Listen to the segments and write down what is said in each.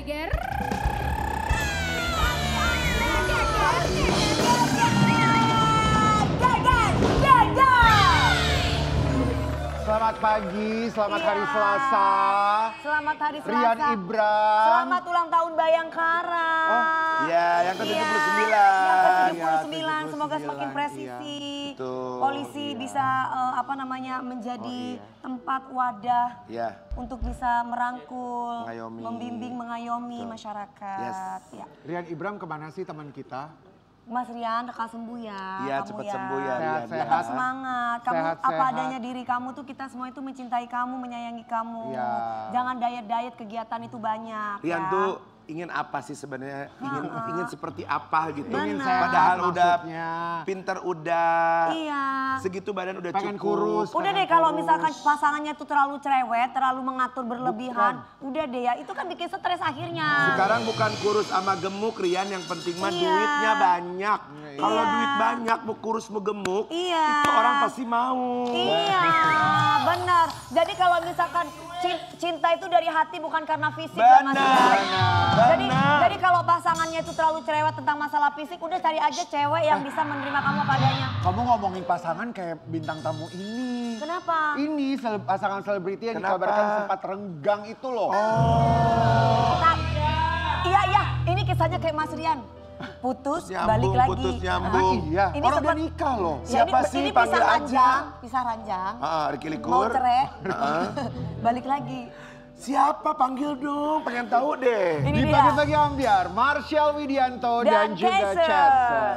geger. Selamat pagi, selamat hari Selasa. Selamat hari Selasa. Rian Ibram. Selamat ulang tahun Bayangkara. Iya, yang ke-79. Yang Iya, ke-79, semoga 79, semakin presisi. Betul, Polisi iya. bisa menjadi Oh, iya. tempat wadah Iya. untuk bisa merangkul, Mengayomi. membimbing, mengayomi Betul. masyarakat. Yes. Ya. Rian Ibram kemana sih teman kita? Mas Rian, lekas sembuh ya. Iya, kamu cepat ya. sembuh ya, Rian. Sehat-sehat. Tetap semangat. Kamu Sehat, apa sehat. adanya diri kamu tuh kita semua itu mencintai kamu, menyayangi kamu. Iya. Jangan diet-diet, kegiatan itu banyak. Rian ya. tuh ingin apa sih sebenarnya? Ingin seperti apa gitu. Benar. Padahal udah maksudnya. pinter udah. Iya. Segitu badan udah Pengen cukup. kurus. Udah pengen deh kalau kurus. misalkan pasangannya tuh terlalu cerewet, terlalu mengatur berlebihan, udah deh ya itu kan bikin stres akhirnya. Sekarang bukan kurus sama gemuk, Rian, yang penting mah Iya. duitnya banyak. Kalau Iya. duit banyak mau kurus mau gemuk, Iya. itu orang pasti mau. Iya, benar. Jadi kalau misalkan cinta itu dari hati bukan karena fisik ya Mas. Benar. Jadi kalau pasangannya itu terlalu cerewet tentang masalah fisik, udah cari aja cewek yang bisa menerima kamu apa adanya. Kamu ngomongin pasangan kayak bintang tamu ini. Kenapa? Ini pasangan selebriti yang Kenapa? dikabarkan sempat renggang itu loh. Iya, ini kisahnya kayak Mas Rian. Putus, Nyambung, balik lagi. putus, nyambung. Ah, iya, Ini orang udah sempat- nikah loh. Ya, Siapa sih? ini Panggil pisah aja. ranjang, pisah ranjang. Ricky Mau Likur. cerai, balik lagi. Siapa? Panggil dong, pengen tahu deh. Ini Di dia. pagi-pagi ambiar, Marshall Widianto dan Dan juga Jason. Jason.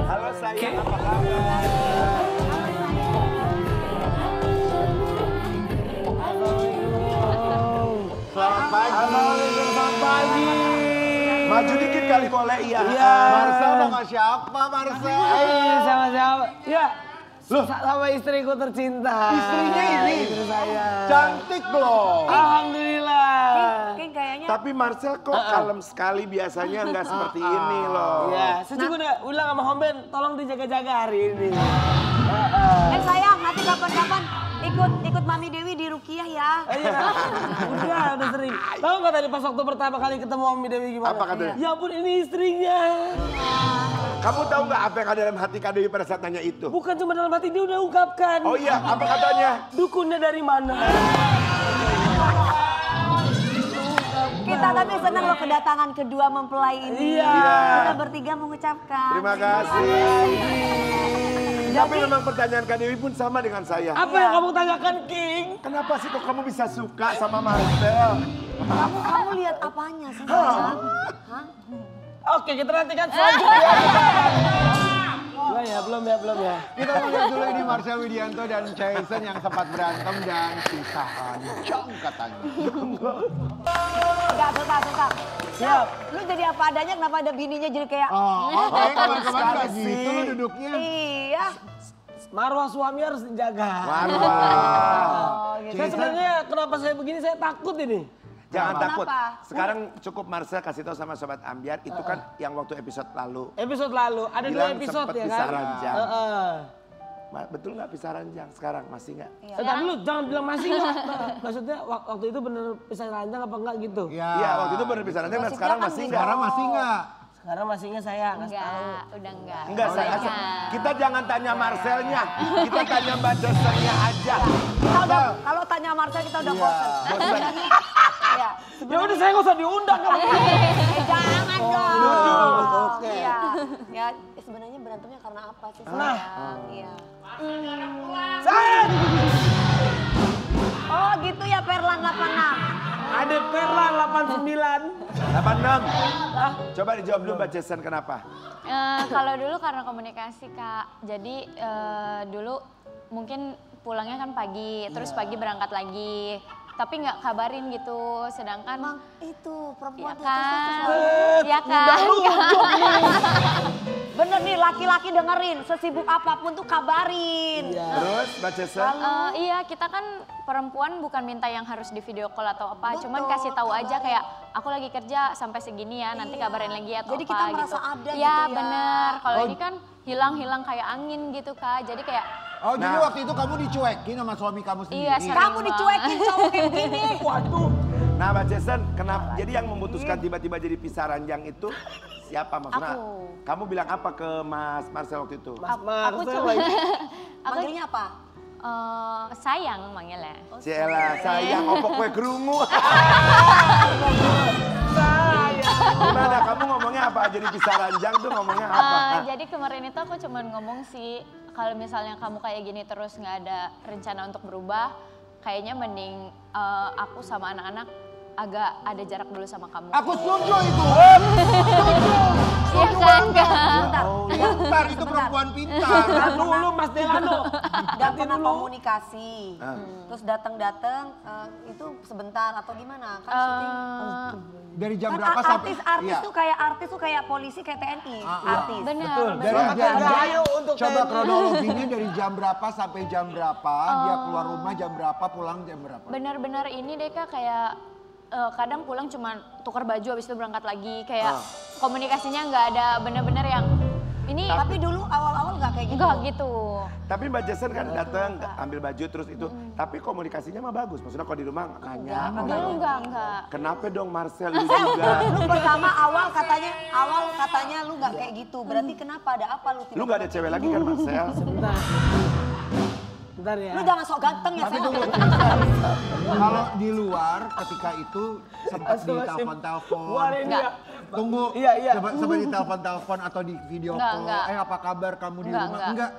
Halo sayang, apa kabar? Selamat pagi. Selamat pagi. Maju dikit kali boleh, iya. Marcel sama siapa Marcel? Sama-sama. Ya, sama istriku tercinta. Istrinya ini? Istri saya. Cantik loh. Alhamdulillah. King kayaknya. Tapi Marcel kok kalem sekali, biasanya nggak seperti ini loh. Ya, saya juga udah ulang sama Hom Ben, tolong dijaga-jaga hari ini. Sayang, nanti kapan-kapan ikut Mami Dewi di Rukiah ya. Udah sering. Tahu nggak tadi pas waktu pertama kali ketemu Mami Dewi gimana? Apa katanya? Ya ampun, ini istrinya. Kamu tahu nggak apa yang ada dalam hati Kak Dewi pada saat nanya itu? Bukan cuma dalam hati, dia udah ungkapkan. Oh iya, apa katanya? Dukunnya dari mana? Kita tapi senang loh kedatangan kedua mempelai ini. Iya. Kita bertiga mengucapkan. Terima kasih. Tapi memang pertanyaan Kak Dewi pun sama dengan saya. Apa yang kamu tanyakan, King? Kenapa sih kok kamu bisa suka sama Marcel? Kamu lihat apanya sih? Sayang? Hah? Oke, kita nantikan selanjutnya. Belum ya. Kita mau lihat dulu ini Marcel Widianto dan Jason yang sempat berantem dan pisah ranjang katanya. Enggak, susah. Siap. Lu jadi apa adanya, kenapa ada bininya jadi kayak... Oke, kemarin-kemarin gak sekali gitu sih. lu duduknya. Iya. Marwah suami harus dijaga. Marwah. Oh, gitu. Saya sebenarnya kenapa saya begini, saya takut ini. Jangan Kenapa? takut. Sekarang cukup Marcel kasih tahu sama Sobat Ambiar, itu kan yang waktu episode lalu. Episode lalu, ada Bilang 2 episode sempet ya pisah kan? ranjang. Heeh. Betul nggak pisah ranjang? Sekarang masih nggak? Entar dulu, jangan bilang masih nggak. Maksudnya waktu itu bener pisah ranjang apa enggak gitu? Iya, waktu itu benar pisah ranjang dan Gosipnya sekarang kan masih gitu. nggak. Sekarang masih nggak? Sekarang masih nggak saya, nggak tahu. Udah enggak. Enggak, saya. Kita jangan tanya Marcelnya, kita tanya Mbak Jasonnya aja. Kita udah, kalau tanya Marcel kita udah bosan. Bosan. Iya. Ya udah saya nggak usah diundang kalau Jangan dong. duduk, oke. Iya. Ya sebenarnya berantemnya karena apa sih? Nah. Sayang? Iya. Sayang! Oh gitu ya Perlan 86. Ada Perla 89. 86. Coba dijawab dulu Mbak Jason kenapa? Kalau dulu karena komunikasi Kak, jadi dulu mungkin pulangnya kan pagi, terus pagi berangkat lagi. Tapi nggak kabarin gitu, sedangkan... Emang itu perempuan Ya tuh kan, terus ya kan. bener nih laki-laki dengerin, sesibuk apapun tuh kabarin. Terus Mbak Jason? Iya, kita kan perempuan bukan minta yang harus di video call atau apa, Betul, cuman kasih tahu aja kabarin. kayak aku lagi kerja sampai segini ya, nanti Iya. kabarin lagi atau Jadi apa kita gitu. merasa ada Ya gitu ya. bener, kalau ini kan hilang-hilang kayak angin gitu Kak, jadi kayak Oh jadi Nah. waktu itu kamu dicuekin sama suami kamu sendiri? Iya, sering. Kamu dicuekin cowok kayak begini. Waduh. Nah Mbak Jason, kenapa? Jadi yang memutuskan tiba-tiba jadi pisah ranjang itu siapa maksudnya? Aku. Kamu bilang apa ke Mas Marcel waktu itu? Mas Aku Marcel cuma lagi. Manggilnya apa? sayang manggilnya. Ciela, sayang opo kue kerungu. Sayang. Gimana? Kamu ngomongnya apa? Jadi pisah ranjang tuh ngomongnya apa? Jadi kemarin itu aku cuma ngomong sih, kalau misalnya kamu kayak gini terus nggak ada rencana untuk berubah, kayaknya mending aku sama anak-anak agak ada jarak dulu sama kamu. Aku setuju itu. Iya kan, Kak? Pintar, itu perempuan pintar. Nah, dulu Mas Delano. Gak pernah komunikasi. Ah. Terus datang-datang itu sebentar atau gimana? Kan syuting. Dari jam Kan berapa sampai? artis Iya. tuh kayak polisi kayak TNI. iya. Artis. Benar, Dari benar. Selamat jam, Dirgahayu untuk coba TNI. kronologinya dari jam berapa sampai jam berapa, dia keluar rumah jam berapa, pulang jam berapa? Benar-benar ini deh Kak, kayak kadang pulang cuma tukar baju habis itu berangkat lagi, kayak komunikasinya nggak ada benar-benar yang ini Tapi dulu awal-awal gak kayak gitu. enggak gitu. Tapi Mbak Jason kan datang ambil baju terus itu, tapi komunikasinya mah bagus. Maksudnya kalau di rumah nanya, Dulu enggak. kenapa dong Marcel lu juga? Lu pertama awal katanya lu gak kayak gitu. Berarti kenapa ada apa lu? Lu gak ada cewek lagi kan Marcel? Bentar. Bentar ya. Lu jangan sok ganteng ya. Tapi Sel. tunggu, kalau di luar ketika itu sempat ditelepon-telepon. Wah, ini Enggak. ya. Tunggu, Iya. sempat ditelepon-telepon atau di video call. Enggak. Apa kabar kamu di rumah? Enggak.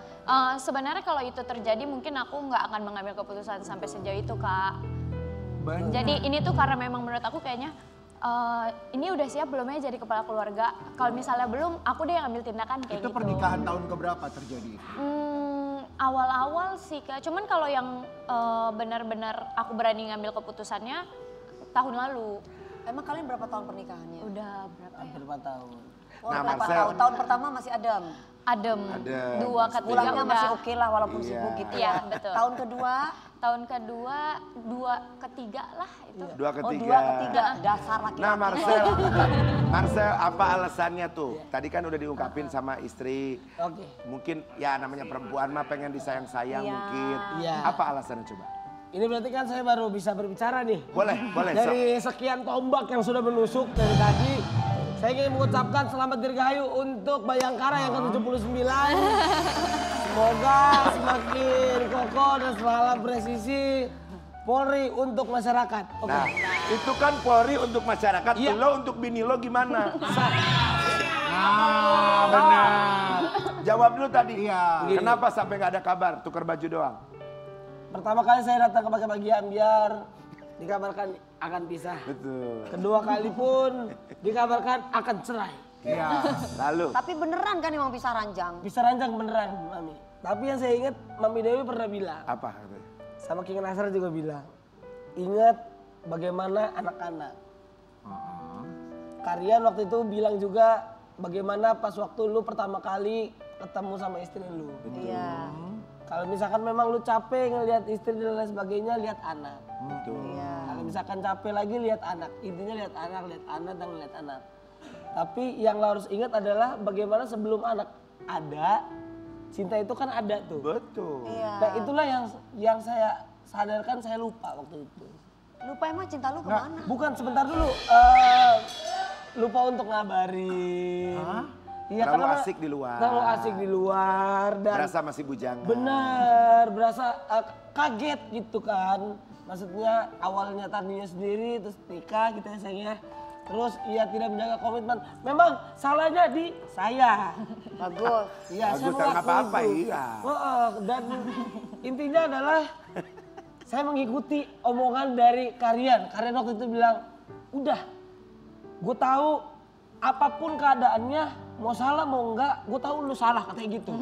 Sebenarnya kalau itu terjadi mungkin aku nggak akan mengambil keputusan sampai sejauh itu Kak. Benar. Jadi ini tuh karena memang menurut aku kayaknya ini udah siap belum ya jadi kepala keluarga. Kalau misalnya belum, aku deh yang ambil tindakan kayak Itu gitu. pernikahan tahun keberapa terjadi itu? Awal-awal sih Kak, cuman kalau yang benar-benar aku berani ngambil keputusannya tahun lalu. Emang kalian berapa tahun pernikahannya? Udah berapa ya? Hampir 4 tahun. Oh, Nah, berapa Marcel. tahun? Tahun pertama masih adem. Adem. 2 ke 3 Pulangnya udah. masih oke lah walaupun Iya. sibuk gitu Iya, ya. betul. Tahun kedua, Tahun kedua, 2 ke 3 lah itu. Dua oh ketiga. 2 ketiga. Dasar laki-laki. Nah Marcel apa alasannya tuh? Tadi kan udah diungkapin sama istri. Oke. Mungkin ya namanya perempuan mah pengen disayang-sayang Iya. mungkin. Iya. Apa alasannya coba? Ini berarti kan saya baru bisa berbicara nih. Boleh, Dari sekian tombak yang sudah menusuk dari tadi, saya ingin mengucapkan selamat dirgahayu untuk Bayangkara yang ke-79. Semoga semakin kokoh dan selalu presisi Polri untuk masyarakat. Oke. Nah, itu kan Polri untuk masyarakat, Iya. lo untuk bini lo gimana? Benar. Jawab dulu tadi. Iya. Kenapa sampai nggak ada kabar, tukar baju doang? Pertama kali saya datang ke bagian biar dikabarkan akan pisah. Betul. Kedua kali pun dikabarkan akan cerai. Iya. Lalu, Tapi beneran kan emang bisa ranjang? Bisa ranjang beneran, Mami. Tapi yang saya ingat, Mami Dewi pernah bilang, apa katanya? sama King Nasar juga bilang, ingat bagaimana anak-anak. Karian waktu itu bilang juga bagaimana pas waktu lu pertama kali ketemu sama istri lu. Iya. Kalau misalkan memang lu capek ngelihat istri dan lain sebagainya, lihat anak. Betul. Iya. Kalau misalkan capek lagi, lihat anak. Intinya lihat anak dan lihat anak. Tapi yang lo harus ingat adalah bagaimana sebelum anak ada, cinta itu kan ada tuh. Betul. Iya. Nah itulah yang saya sadarkan, saya lupa waktu itu. Lupa emang cinta lu kemana? Bukan, sebentar dulu. Lupa untuk ngabarin. Iya, Terlalu karena asik di luar. Terlalu asik di luar dan Berasa masih bujangan. benar, berasa kaget gitu kan. Maksudnya awalnya tadinya sendiri, terus nikah gitu ya sayangnya. Terus ia tidak menjaga komitmen. Memang salahnya di saya. Bagus. Iya, Bagus, saya tak mengakui apa-apa, itu. iya. Dan intinya adalah saya mengikuti omongan dari Karian. Karian waktu itu bilang, udah, gue tahu apapun keadaannya, mau salah mau enggak, gue tahu lu salah katanya gitu.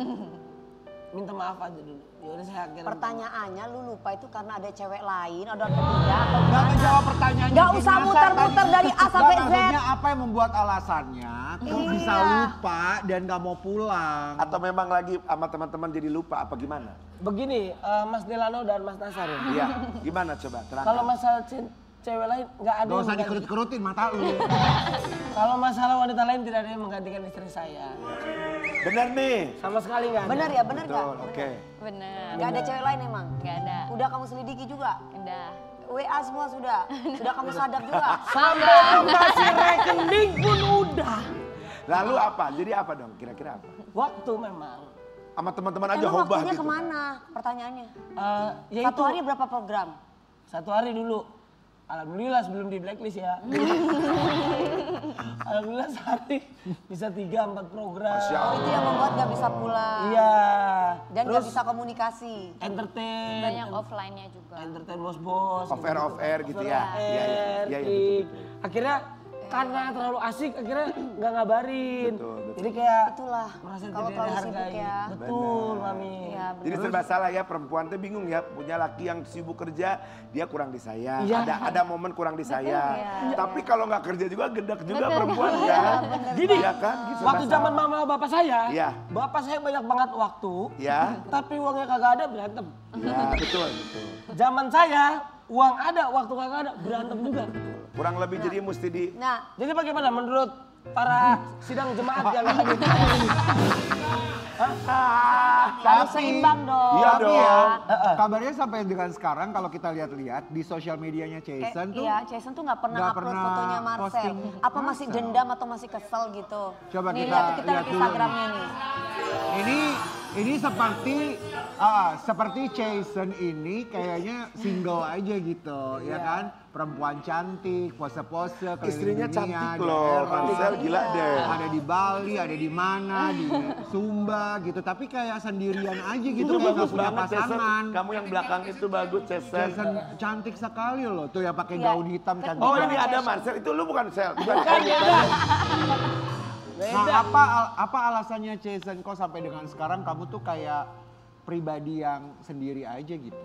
Minta maaf aja dulu. Yaudah saya akhirnya. Pertanyaannya lu lupa itu karena ada cewek lain, ada orang ketiga atau Gak gimana? ngejawab pertanyaannya. Nggak King usah Nasar muter-muter tadi. dari A sampai Nggak, Z. maksudnya apa yang membuat alasannya kok bisa Iya. lupa dan gak mau pulang? Atau memang lagi sama teman-teman jadi lupa apa gimana? Begini, Mas Delano dan Mas Nasar ya. Iya, gimana coba terangkan? Kalau masalah cewek lain nggak ada Gak yang usah mengganti- dikerut-kerutin mata lu. Kalau masalah wanita lain tidak ada yang menggantikan istri saya. Bener nih. Sama sekali nggak ada. Bener ya, bener nggak? Betul, oke. Bener. Nggak ada cewek lain emang? Nggak ada. Udah kamu selidiki juga? Udah. WA semua sudah? Sudah kamu sadap juga? Sampai kasih rekening pun udah. Lalu apa? Jadi apa dong? Kira-kira apa? Waktu memang. Sama teman-teman aja Emang hobah waktunya gitu. kemana? Pertanyaannya. Ya Satu itu, hari berapa program? 1 hari dulu. Alhamdulillah sebelum di blacklist ya. Alhamdulillah sehari bisa 3-4 program. Masya Oh itu yang membuat gak bisa pulang. Iya. Dan Terus gak bisa komunikasi. entertain. Banyak offline-nya juga. Entertain bos-bos. Off air gitu ya. Iya, iya, Air, betul. akhirnya karena terlalu asik akhirnya nggak ngabarin. Betul, betul. Jadi kayak Itulah. merasa Kalau tidak terlalu dihargai. sibuk ya. Betul, Mami. Iya, Jadi serba salah ya, perempuan tuh bingung ya, punya laki yang sibuk kerja, dia kurang disayang. Iya. Ada momen kurang disayang. Iya. Tapi kalau nggak kerja juga gedek juga perempuan kan. Gini, Iya kan? Gitu, waktu serba zaman salah. mama bapak saya, Iya. bapak saya banyak banget waktu, Ya, tapi uangnya kagak ada berantem. ya betul, betul. Zaman saya, uang ada, waktu kagak ada berantem juga. Kurang lebih jadi mesti di Nah, Jadi bagaimana menurut para sidang jemaat yang hadir hari ini? harus seimbang dong. Iya Tapi dong. ya, kabarnya sampai dengan sekarang kalau kita lihat-lihat di sosial medianya Jason tuh Iya, Jason tuh nggak pernah nggak upload pernah fotonya Marcel. posting Apa masih Marcel. dendam atau masih kesel gitu? Coba nih, kita lihat lihat dulu Instagramnya nih. ini seperti Jason ini kayaknya single aja gitu, ya kan? Perempuan cantik, pose-pose keliling Istrinya dunia, cantik di loh, Eropa. Marcel gila deh. Ada di Bali, ada di mana, di Sumba gitu. Tapi kayak sendirian aja gitu, Itu kayak nggak bagus punya banget, Jason. pasangan. Kamu yang belakang itu bagus, Jason. Jason cantik sekali loh, tuh yang pakai Iya. gaun hitam cantik. Oh Gimana, ini ada Jason? Marcel, itu lu bukan Sel. Bukan Nah, apa alasannya Jason kok sampai dengan sekarang kamu tuh kayak pribadi yang sendiri aja gitu?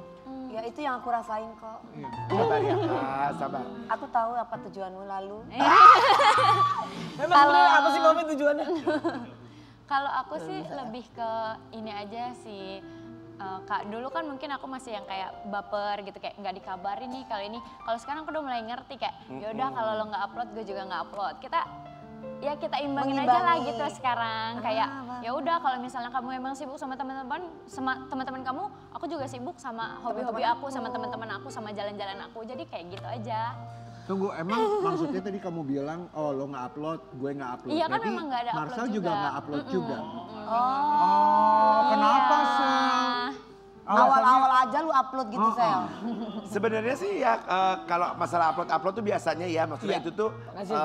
Ya itu yang aku rasain kok. Sabar ya, Kak, sabar. Aku tahu apa tujuanmu lalu. Memang sebenarnya apa sih Mami tujuannya? Kalau aku sih lebih ke ini aja sih. Kak, dulu kan mungkin aku masih yang kayak baper gitu, kayak nggak dikabarin nih kalau ini. Kalau sekarang aku udah mulai ngerti kayak, yaudah kalau lo nggak upload, gue juga nggak upload. Kita imbangin aja lah Mengimbangi. gitu sekarang. Kayak ya udah kalau misalnya kamu emang sibuk sama teman-teman kamu, aku juga sibuk sama hobi-hobi aku, sama teman-teman aku, sama jalan-jalan aku. Jadi kayak gitu aja. Tunggu, emang maksudnya tadi kamu bilang, oh lo nggak upload, gue nggak upload. Iya kan Berarti memang nggak ada upload Marcel juga juga. nggak upload juga. Oh, Kenapa Iya. Sel? awal-awal aja lu upload gitu, Sel. Sebenarnya sih ya kalau masalah upload tuh biasanya ya maksudnya itu tuh Makasih,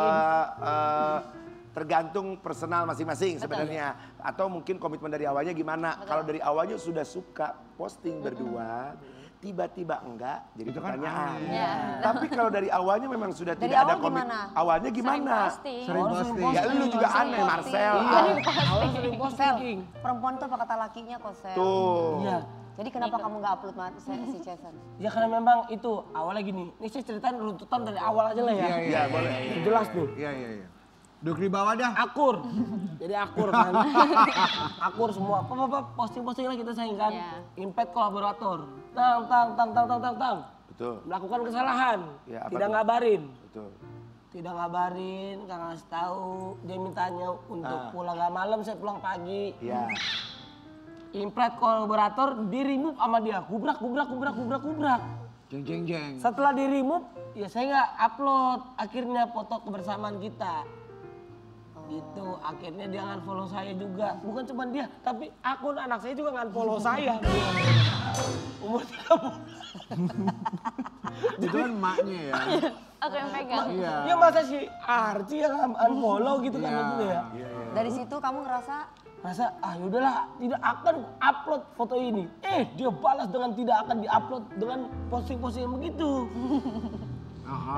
tergantung personal masing-masing sebenarnya atau mungkin komitmen dari awalnya gimana. Kalau dari awalnya sudah suka posting berdua, tiba-tiba enggak jadi Itu kan pertanyaan. aneh. Iya. Tapi kalau dari awalnya memang sudah Dari tidak ada awal gimana? Awalnya gimana? Posting. Sering posting. Ya lu juga aneh Marcel. Iya, awalnya sering posting. Sel, King. perempuan tuh apa kata lakinya kok, Sel. Tuh. Iya. Jadi kenapa kamu nggak upload si Jason? Ya karena memang itu awalnya gini. Ini saya ceritain runtutan dari awal aja lah ya. Iya, Iya boleh. Jelas nih. Iya. Duduk di bawah dah. Akur. Jadi akur kan. Akur semua. Posting-posting lah kita sayang kan. Iya. Impact kolaborator. Tang. Betul. Melakukan kesalahan. Ya, apa Tidak tuh? ngabarin. Betul. Tidak ngabarin, nggak ngasih tahu. Dia mintanya untuk Ah. pulang nggak malam, saya pulang pagi. Iya. Impret kolaborator di remove sama dia. Gubrak. Jeng. Setelah di remove, ya saya nggak upload. Akhirnya foto kebersamaan kita. Gitu, akhirnya dia nge-follow saya juga. Bukan cuma dia, tapi akun anak saya juga nge-follow saya. Umur 30. Itu kan emaknya ya. Aku yang pegang. Iya. Ya masa si Archie yang unfollow gitu kan maksudnya ya. Dari situ kamu ngerasa Masa yaudahlah tidak akan upload foto ini. Dia balas dengan tidak akan diupload dengan posting-posting yang begitu.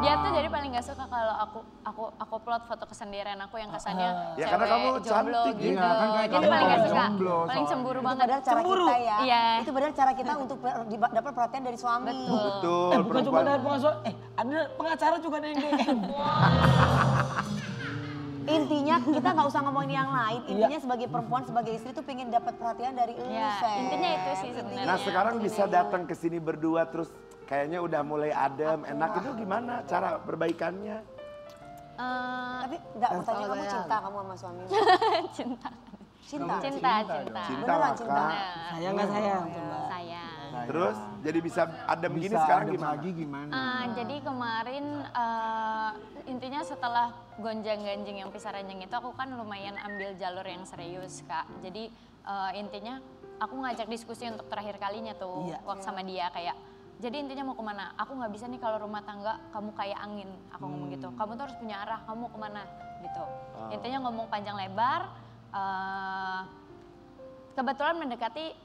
Dia tuh jadi paling gak suka kalau aku upload foto kesendirian aku yang kesannya Ya, karena kamu cewek jomblo cantik, gitu. iya, kan kayak Jadi kamu paling gak kalau suka, jomblo paling soalnya. cemburu itu banget. padahal cara Cemburu. kita ya. Iya. Itu padahal cara kita untuk dapat perhatian dari suami. Betul. Bukan cuma dari pengacara, ada pengacara juga ada yang DM. Intinya kita nggak usah ngomongin yang lain. Intinya sebagai perempuan, sebagai istri tuh pengen dapat perhatian dari lu, Ya, Sel. intinya itu sih sebenarnya. Nah sekarang bisa datang ke sini berdua terus kayaknya udah mulai adem, enak itu gimana cara perbaikannya? Tapi nggak bertanya kamu cinta kamu sama suami. Cinta. Cinta. Cinta. Cinta Beneran maka. cinta. Sayang nggak sayang? Coba. Sayang. Terus jadi bisa adem gini Bisa sekarang adem gimana? lagi gimana? Jadi kemarin intinya setelah gonjang-ganjing yang pisah ranjang itu aku kan lumayan ambil jalur yang serius Kak. Jadi intinya aku ngajak diskusi untuk terakhir kalinya tuh waktu sama dia kayak jadi intinya mau kemana? Aku nggak bisa nih kalau rumah tangga kamu kayak angin. Aku ngomong gitu. Kamu tuh harus punya arah. Kamu mau kemana? Gitu. Intinya ngomong panjang lebar. Kebetulan mendekati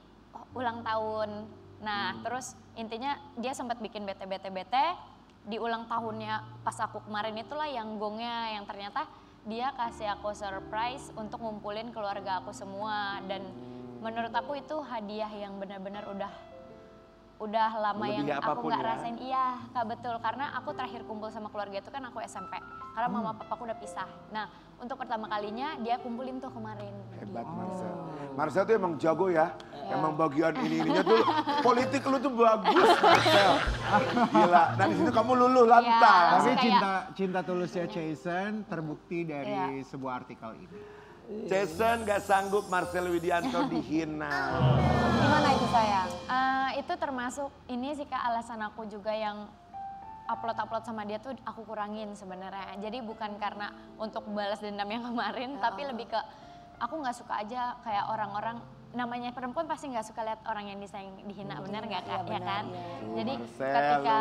ulang tahun. Nah terus intinya dia sempat bikin bete. Di ulang tahunnya pas aku kemarin itulah yang gongnya yang ternyata dia kasih aku surprise untuk ngumpulin keluarga aku semua. Dan menurut aku itu hadiah yang benar-benar udah lama yang Melebihi aku apapun nggak ya. rasain. Iya Kak betul, karena aku terakhir kumpul sama keluarga itu kan aku SMP. Karena mama papaku udah pisah. Nah untuk pertama kalinya dia kumpulin tuh kemarin. Hebat Gitu. Marcel. Marcel tuh emang jago ya. Emang bagian ininya tuh politik lu tuh bagus Marcel. Gila. Dan di situ kamu luluh lantas. Tapi kayak- cinta tulusnya Jason terbukti dari sebuah artikel ini. Jason gak sanggup Marcel Widianto dihina. Gimana itu sayang? Itu termasuk ini sih Kak alasan aku juga yang upload sama dia tuh aku kurangin sebenarnya. Jadi bukan karena untuk balas dendam yang kemarin, tapi lebih ke aku nggak suka aja kayak orang-orang namanya perempuan pasti nggak suka lihat orang yang disayang dihina, benar nggak Kak? Ya kan? Jadi Marcel, ketika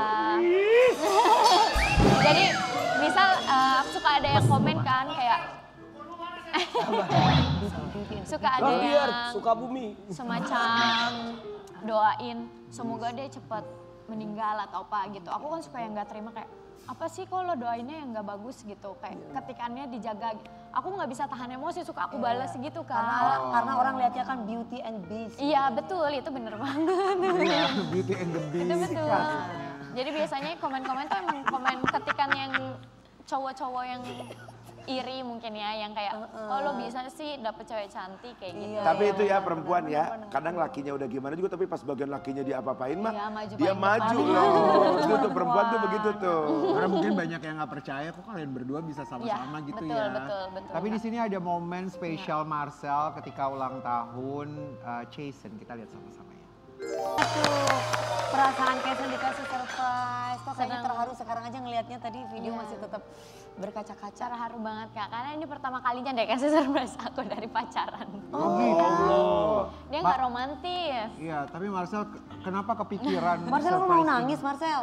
jadi misal aku suka ada yang komen kan kayak suka ada Biar yang suka bumi. semacam doain semoga dia cepat meninggal atau apa gitu. Aku kan suka yang nggak terima kayak apa sih kalau doainnya yang nggak bagus gitu kayak ketikannya dijaga. Aku nggak bisa tahan emosi suka aku balas gitu kan. Karena orang lihatnya kan beauty and beast. Iya betul itu bener banget. Iya, Beauty and the Itu Beast. betul. Jadi biasanya komen-komen tuh emang komen ketikan yang cowok-cowok yang iri mungkin ya yang kayak oh lo bisa sih dapet cewek cantik kayak gitu. Tapi itu ya perempuan ya, kadang lakinya udah gimana juga tapi pas bagian lakinya dia apa-apain mah Iya, maju dia paling maju depan. loh. Itu tuh perempuan tuh begitu tuh. Karena mungkin banyak yang nggak percaya kok kalian berdua bisa sama-sama Iya, gitu betul, ya. betul. Tapi di sini ada momen spesial Marcel ketika ulang tahun Jason. Kita lihat sama-sama ya. Aduh, perasaan Jason dikasih surprise. Kok kayaknya Senang. terharu sekarang aja ngelihatnya tadi video masih tetap berkaca-kaca. Cara haru banget Kak, karena ini pertama kalinya deh kasih surprise aku dari pacaran. Oh gitu. Dia nggak romantis. Iya, tapi Marcel kenapa kepikiran Marcel lu mau surprise ini? nangis Marcel?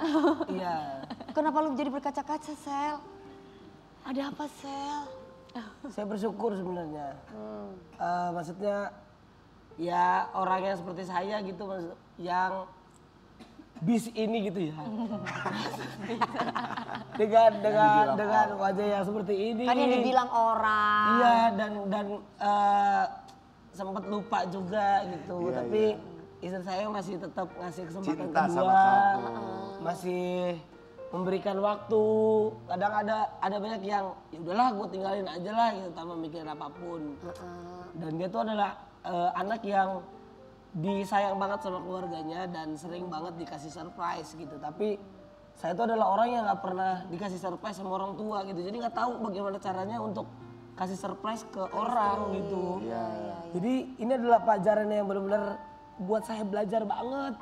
Iya. Kenapa lu jadi berkaca-kaca Sel? Ada apa Sel? Saya bersyukur sebenarnya. Maksudnya ya orang yang seperti saya gitu yang bis ini gitu ya. dengan wajah yang seperti ini. Kan yang dibilang orang. Iya dan sempat lupa juga gitu. Tapi istri saya masih tetap ngasih kesempatan Cinta kedua. sama kamu. Masih memberikan waktu. Kadang ada banyak yang ya udahlah gue tinggalin aja lah gitu tanpa mikirin apapun. Dan dia tuh adalah anak yang disayang banget sama keluarganya dan sering banget dikasih surprise gitu. Tapi saya tuh adalah orang yang nggak pernah dikasih surprise sama orang tua gitu. Jadi nggak tahu bagaimana caranya untuk kasih surprise ke orang gitu. Jadi ini adalah pelajaran yang benar-benar buat saya belajar banget.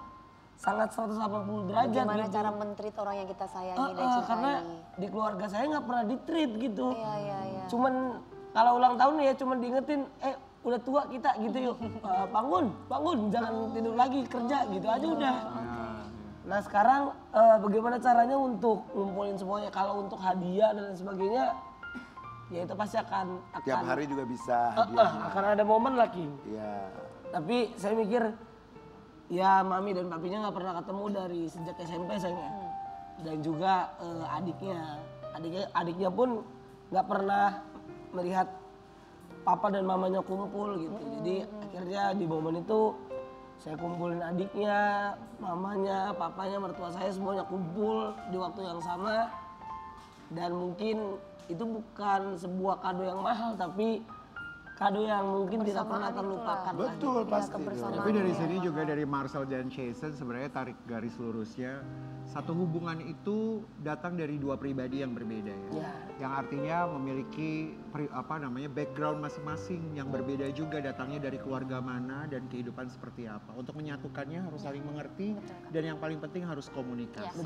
Sangat 180 derajat Bagaimana gitu. cara men-treat orang yang kita sayangi dan cintai. Karena di keluarga saya nggak pernah di-treat gitu. Iya. Cuman kalau ulang tahun ya cuman diingetin, udah tua kita gitu yuk. Bangun, jangan tidur lagi, kerja gitu aja udah. Nah sekarang bagaimana caranya untuk ngumpulin semuanya? Kalau untuk hadiah dan lain sebagainya, ya itu pasti akan Tiap hari juga bisa hadiah. akan ada momen lagi. Iya. Tapi saya mikir ya mami dan papinya nggak pernah ketemu dari sejak SMP sayangnya. Dan juga adiknya pun nggak pernah melihat papa dan mamanya kumpul gitu. Jadi akhirnya di momen itu saya kumpulin adiknya, mamanya, papanya, mertua saya semuanya kumpul di waktu yang sama. Dan mungkin itu bukan sebuah kado yang mahal tapi kado yang mungkin tidak pernah terlupakan. Betul pasti. Tapi dari sini juga dari Marcel dan Jason sebenarnya tarik garis lurusnya satu hubungan itu datang dari dua pribadi yang berbeda ya. yang artinya memiliki background masing-masing yang berbeda juga, datangnya dari keluarga mana dan kehidupan seperti apa. Untuk menyatukannya harus saling mengerti dan yang paling penting harus komunikasi.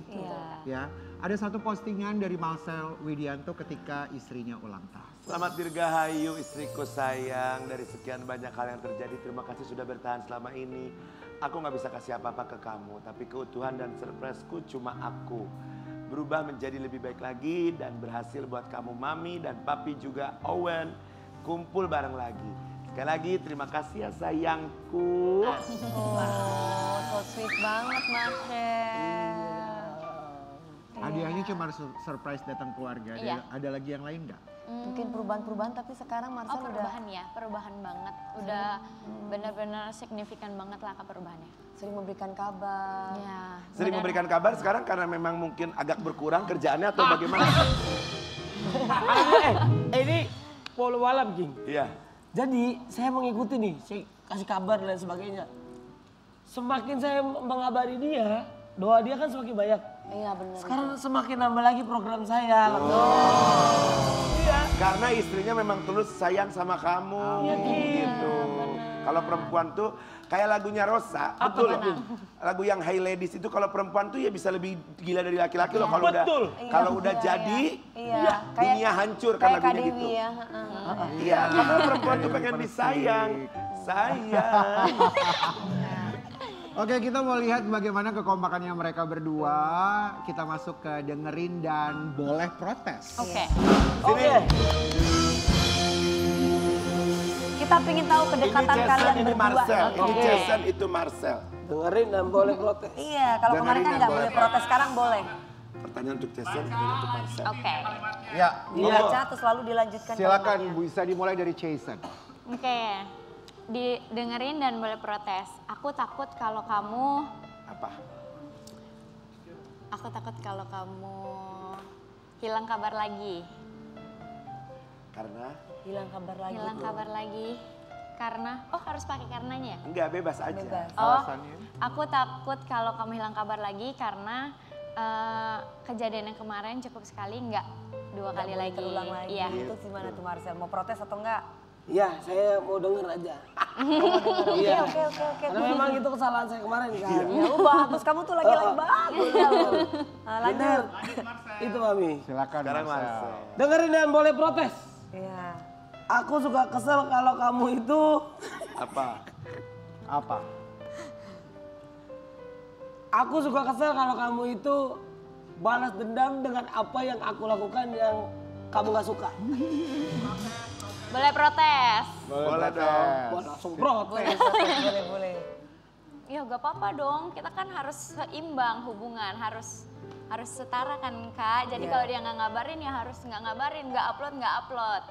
Ya, ada satu postingan dari Marcel Widianto ketika istrinya ulang tahun. Selamat dirgahayu istriku sayang, dari sekian banyak hal yang terjadi terima kasih sudah bertahan selama ini. Aku gak bisa kasih apa-apa ke kamu, tapi keutuhan dan surpriseku cuma aku. Berubah menjadi lebih baik lagi dan berhasil buat kamu mami dan papi juga Owen kumpul bareng lagi. Sekali lagi terima kasih ya sayangku. Oh, so sweet banget Marcel. Hadiahnya cuma surprise datang keluarga. Ada lagi yang lain nggak? Mungkin perubahan-perubahan tapi sekarang Marcel udah perubahan ya, perubahan banget. Udah benar-benar signifikan banget lah perubahannya. sering memberikan kabar. Ya, Sering memberikan kabar sekarang karena memang mungkin agak berkurang kerjaannya atau bagaimana? Ini polo alam, King. Iya. Jadi saya mengikuti nih, saya kasih kabar dan sebagainya. Semakin saya mengabari dia, doa dia kan semakin banyak. Iya benar. Sekarang semakin nambah lagi program saya. Iya. Karena istrinya memang tulus sayang sama kamu. Gitu. Kalau perempuan tuh kayak lagunya Rosa, betul. Lagu yang Hey Ladies itu kalau perempuan tuh ya bisa lebih gila dari laki-laki loh kalau udah kalau udah jadi dunia hancur kan lagunya gitu. Iya, karena perempuan tuh pengen disayang. Sayang. Oke, kita mau lihat bagaimana kekompakannya mereka berdua. Kita masuk ke dengerin dan boleh protes. Oke. Kita pengen tahu kedekatan kalian ini berdua. Marcel, ini Jason, itu Marcel. Dengerin dan boleh protes. Iya, kalau kemarin kan Dengerin nggak dan boleh boleh protes, sekarang boleh. Pertanyaan untuk Jason, ini untuk Marcel. Oke. Ya, Dibaca terus lalu dilanjutkan. silakan kalimatnya. bisa dimulai dari Jason. Oke. Didengerin dan boleh protes. Aku takut kalau kamu Apa? hilang kabar lagi. Karena? Hilang kabar lagi. Hilang kabar lagi. Karena, harus pakai karenanya. Enggak, bebas aja. Bebas. Alasannya? Aku takut kalau kamu hilang kabar lagi karena kejadian yang kemarin cukup sekali, nggak dua kali lagi. Terulang lagi. Iya. Itu gimana tuh Marcel? Mau protes atau enggak? Iya, saya mau denger aja. Oke. Karena memang itu kesalahan saya kemarin kan. Ya bagus, kamu tuh lagi bagus ya lo. Nah, lanjut. Itu Mami. Silakan Sekarang Marcel. Marcel. Dengerin dan boleh protes. Iya. Aku suka kesel kalau kamu itu Apa? Apa? Aku suka kesel kalau kamu itu balas dendam dengan apa yang aku lakukan yang kamu gak suka. Boleh protes. Boleh dong. Buat langsung protes. Boleh. Ya gak apa-apa dong, kita kan harus seimbang hubungan, harus setara kan Kak. Jadi kalau dia nggak ngabarin ya harus nggak ngabarin, nggak upload.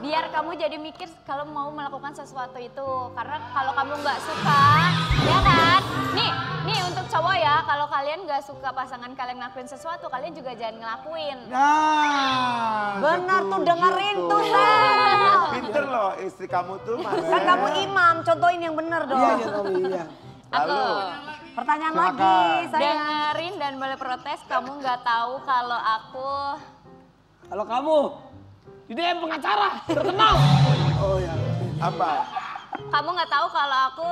Biar kamu jadi mikir kalau mau melakukan sesuatu itu. Karena kalau kamu nggak suka, ya kan? Nih untuk cowok ya, kalau kalian nggak suka pasangan kalian ngelakuin sesuatu, kalian juga jangan ngelakuin. Nah, Benar tuh, setuju dengerin tuh Sel. Pinter loh istri kamu tuh Marcel. Kan kamu imam, contohin yang bener dong. Iya Mami, iya. Lalu, Pertanyaan Silakan. lagi, saya. Dengerin dan boleh protes, kamu nggak tahu kalau aku Kalau kamu di DM pengacara terkenal. Oh ya. apa? Kamu nggak tahu kalau aku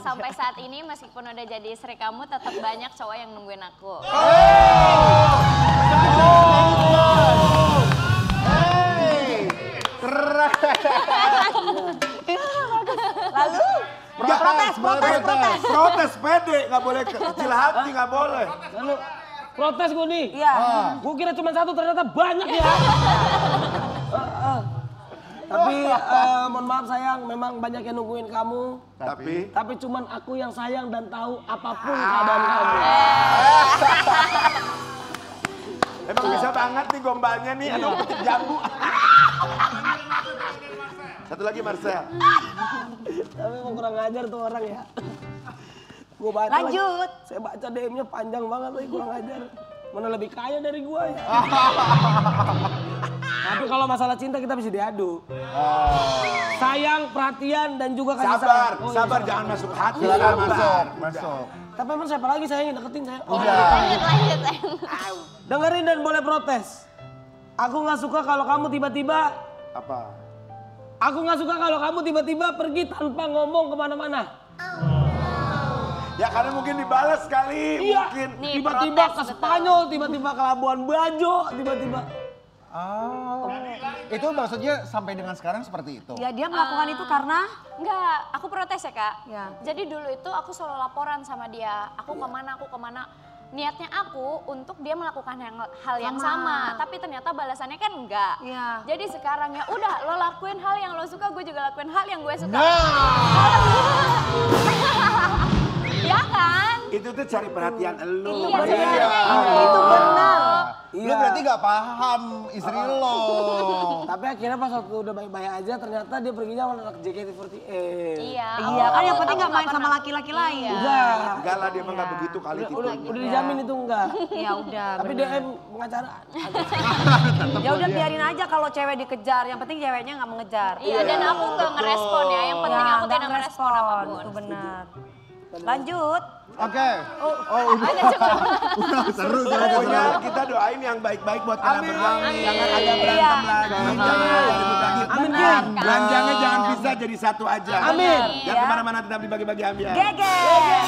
sampai saat ini meskipun udah jadi istri kamu tetap banyak cowok yang nungguin aku. Hey, keren. Lalu? Protes. Protes pede, nggak boleh kecil hati, nggak boleh. Lalu protes gue nih. Iya. Gue kira cuma satu, ternyata banyak ya. Tapi mohon maaf sayang, memang banyak yang nungguin kamu. Tapi Cuman aku yang sayang dan tahu apapun keadaan kamu. emang bisa banget nih gombalnya nih, aduh petik jambu. Satu lagi Marcel. Tapi emang kurang ajar tuh orang ya. Gua baca Lanjut. lagi, saya baca DM-nya panjang banget lagi, kurang ajar. Mana lebih kaya dari gua ya. Tapi kalau masalah cinta kita bisa diadu. Sayang, perhatian, dan juga kasih Sabar, sayang. Oh, iya, sabar jangan masuk hati. Silakan Sabar. masuk. Tapi emang siapa lagi saya yang deketin saya? Lanjut. Dengerin dan boleh protes. Aku nggak suka kalau kamu tiba-tiba. Apa? Aku nggak suka kalau kamu tiba-tiba pergi tanpa ngomong kemana-mana. Ya karena mungkin dibalas kali, Iya. mungkin. Nih, Tiba-tiba protes, ke betul. Spanyol, tiba-tiba ke Labuan Bajo, tiba-tiba. Oh, itu maksudnya sampai dengan sekarang seperti itu? Ya dia melakukan itu karena Enggak, aku protes ya kak. Ya. Jadi dulu itu aku selalu laporan sama dia. Aku kemana. Niatnya aku untuk dia melakukan hal yang sama. Tapi ternyata balasannya kan enggak. Iya. Jadi sekarang ya udah lo lakuin hal yang lo suka, gue juga lakuin hal yang gue suka. Ya kan? Itu tuh cari perhatian elu. Iya, sebenarnya itu benar. Lu berarti gak paham istri lo. Tapi akhirnya pas waktu udah baik-baik aja ternyata dia perginya sama anak JKT48. Iya. Iya kan yang penting aku nggak main sama pernah- laki-laki lain. Enggak. Enggak lah, dia mah nggak begitu kali gitu. Udah dijamin itu enggak. Ya udah. Tapi benar. DM pengacara. Ya udah biarin aja kalau cewek dikejar, yang penting ceweknya nggak mengejar. Iya, dan aku nggak ngerespon ya. Yang penting aku nggak tidak merespon apapun. Itu benar. Lanjut. Oke. Oh, udah. Udah cukup. Udah seru Pokoknya seru. kita doain yang baik-baik buat kalian berdua. Jangan ada Iya. berantem lagi. Jangan ada ribut lagi. Amin, Benar, Kim. Kak. Belanjanya jangan bisa jadi satu aja. Amin. Jangan kemana-mana, tetap dibagi-bagi ambiar. Geger.